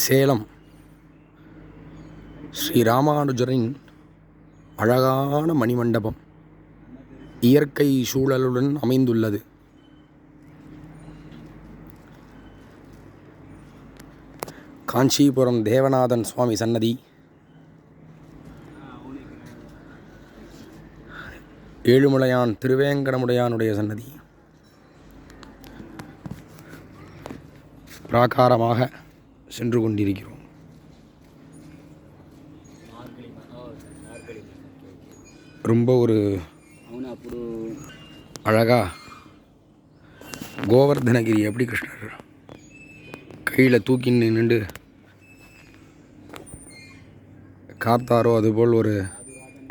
சேலம் ஸ்ரீ ராமானுஜரின் அழகான மணிமண்டபம் இயற்கை சூழலுடன் அமைந்துள்ளது. காஞ்சிபுரம் தேவநாதன் சுவாமி சன்னதி, ஏழுமலையான் திருவேங்கடமுடையானுடைய சன்னதி பிராகாரமாக சென்று கொண்டிருக்கிறோம். ரொம்ப ஒரு அழகா கோவர்தனகிரி எப்படி கிருஷ்ணர் கையில் தூக்கி நின்று காத்தாரோ அதுபோல் ஒரு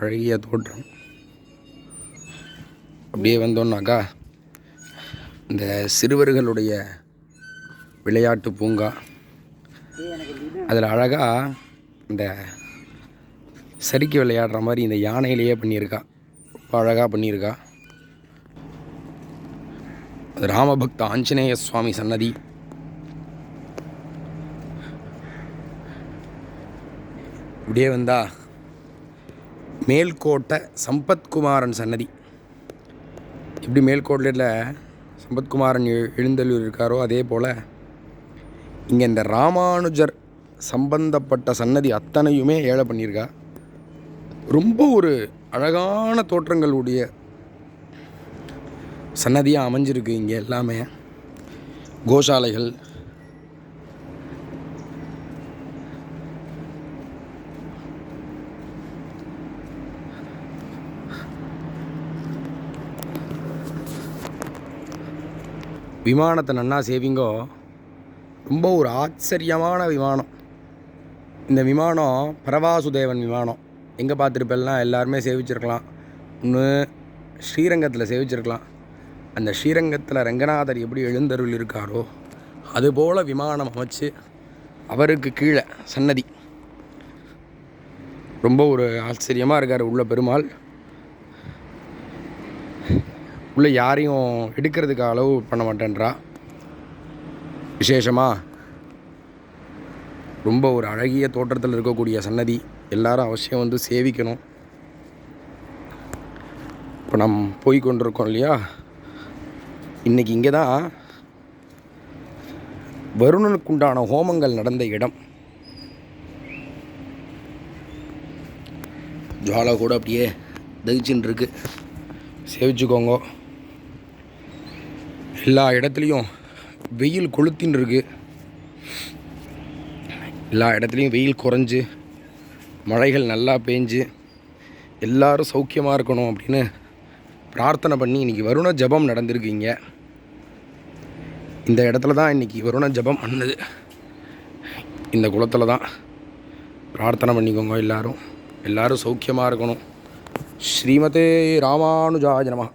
அழகிய தோற்றம். அப்படியே வந்தோன்னாக்கா இந்த சிறுவர்களுடைய விளையாட்டு பூங்கா, அதில் அழகாக இந்த சறுக்கி விளையாடுற மாதிரி இந்த யானையிலேயே பண்ணியிருக்கா, ரொம்ப அழகாக பண்ணியிருக்கா. ராமபக்த ஆஞ்சநேய சுவாமி சன்னதி, இப்படியே வந்தா மேல்கோட்டை சம்பத்குமாரன் சன்னதி. இப்படி மேல்கோட்டையில் சம்பத்குமாரன் எழுந்தருளி இருக்காரோ அதே போல் இங்கே இந்த ராமானுஜர் சம்பந்தப்பட்ட சன்னதி அத்தனையுமே ஏழை பண்ணியிருக்கா. ரொம்ப ஒரு அழகான தோற்றங்களுடைய சன்னதியாக அமைஞ்சிருக்கு. இங்கே எல்லாமே கோசாலைகள், விமானத்தை நன்னா சேவிங்கோ. ரொம்ப ஒரு ஆச்சரியமான விமானம். இந்த விமானம் பிரவாசுதேவன் விமானம். எங்கே பார்த்துருப்பெல்லாம் எல்லாருமே சேவிச்சிருக்கலாம். ஒன்று ஸ்ரீரங்கத்தில் சேவிச்சிருக்கலாம். அந்த ஸ்ரீரங்கத்தில் ரங்கநாதர் எப்படி எழுந்தருள் இருக்காரோ அதுபோல் விமானம் அமைச்சு அவருக்கு கீழே சன்னதி. ரொம்ப ஒரு ஆச்சரியமாக இருக்கார் உள்ள பெருமாள். உள்ள யாரையும் எடுக்கிறதுக்கு அளவு பண்ண மாட்டேன்றா. விசேஷமாக ரொம்ப ஒரு அழகிய தோற்றத்தில் இருக்கக்கூடிய சன்னதி. எல்லாரும் அவசியம் வந்து சேவிக்கணும். இப்போ நம்ம போய் கொண்டிருக்கோம் இல்லையா, இன்றைக்கி இங்கே தான் வருணனுக்குண்டான ஹோமங்கள் நடந்த இடம். ஜுவாலா கூட அப்படியே தகிச்சுன்னு இருக்கு, சேவிச்சுக்கோங்க. எல்லா இடத்துலையும் வெயில் கொளுத்தின்னு இருக்கு. எல்லா இடத்துலையும் வெயில் குறைஞ்சி மழைகள் நல்லா பேஞ்சு எல்லோரும் சௌக்கியமாக இருக்கணும் அப்படின்னு பிரார்த்தனை பண்ணி இன்றைக்கி வருண ஜபம் நடந்திருக்கீங்க. இந்த இடத்துல தான் இன்றைக்கி வருண ஜபம் பண்ணது. இந்த குளத்தில் தான் பிரார்த்தனை பண்ணிக்கோங்க. எல்லோரும் சௌக்கியமாக இருக்கணும். ஸ்ரீமதே ராமானுஜாய நமஹ.